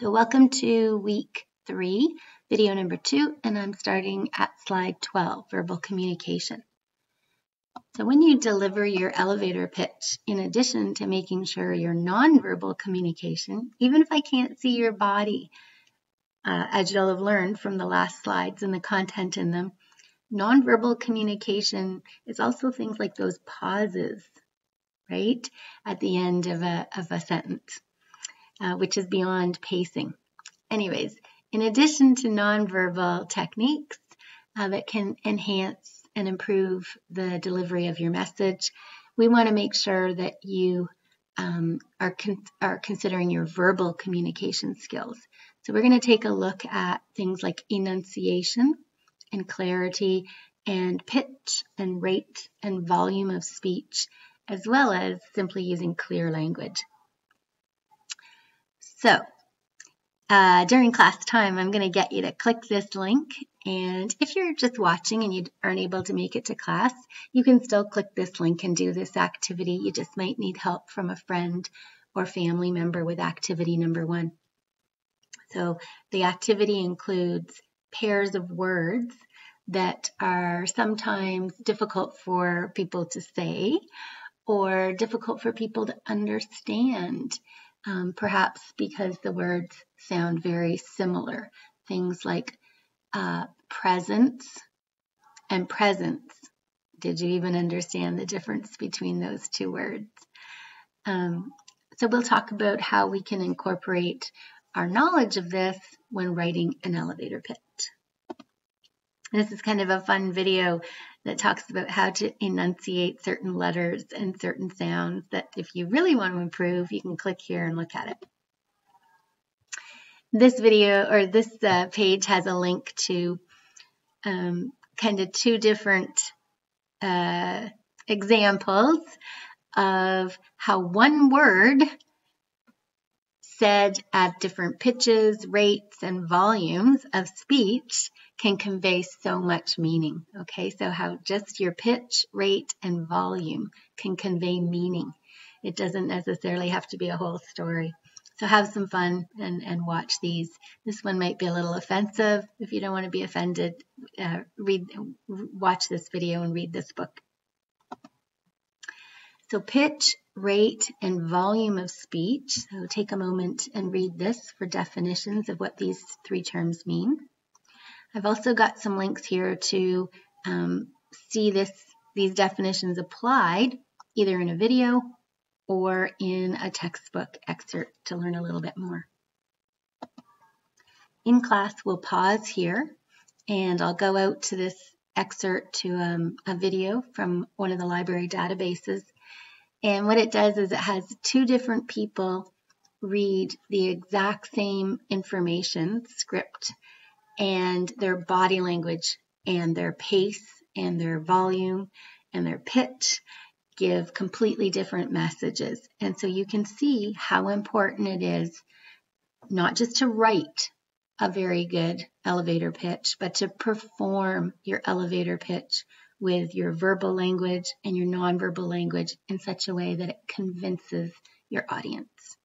So welcome to week 3, video number 2, and I'm starting at slide 12, verbal communication. So when you deliver your elevator pitch, in addition to making sure your nonverbal communication, even if I can't see your body, as you'll have learned from the last slides and the content in them, nonverbal communication is also things like those pauses, right, at the end of a sentence. Which is beyond pacing. Anyways, in addition to nonverbal techniques that can enhance and improve the delivery of your message, we want to make sure that you are considering your verbal communication skills. So we're going to take a look at things like enunciation and clarity and pitch and rate and volume of speech, as well as simply using clear language. So during class time, I'm going to get you to click this link, and if you're just watching and you aren't able to make it to class, you can still click this link and do this activity. You just might need help from a friend or family member with activity number 1. So the activity includes pairs of words that are sometimes difficult for people to say or difficult for people to understand. Perhaps because the words sound very similar. Things like presence and presence. Did you even understand the difference between those two words? So we'll talk about how we can incorporate our knowledge of this when writing an elevator pitch. This is kind of a fun video that talks about how to enunciate certain letters and certain sounds that if you really want to improve, you can click here and look at it. This video or this page has a link to kind of 2 different examples of how one word said at different pitches, rates, and volumes of speech can convey so much meaning. Okay, so how just your pitch, rate, and volume can convey meaning. It doesn't necessarily have to be a whole story. So have some fun and watch these. This one might be a little offensive. If you don't want to be offended, watch this video and read this book. So pitch, rate, and volume of speech. So take a moment and read this for definitions of what these 3 terms mean. I've also got some links here to see these definitions applied either in a video or in a textbook excerpt to learn a little bit more. In class, we'll pause here and I'll go out to this excerpt to a video from one of the library databases. And what it does is it has 2 different people read the exact same information, script, and their body language and their pace and their volume and their pitch give completely different messages. And so you can see how important it is not just to write a very good elevator pitch, but to perform your elevator pitch with your verbal language and your nonverbal language in such a way that it convinces your audience.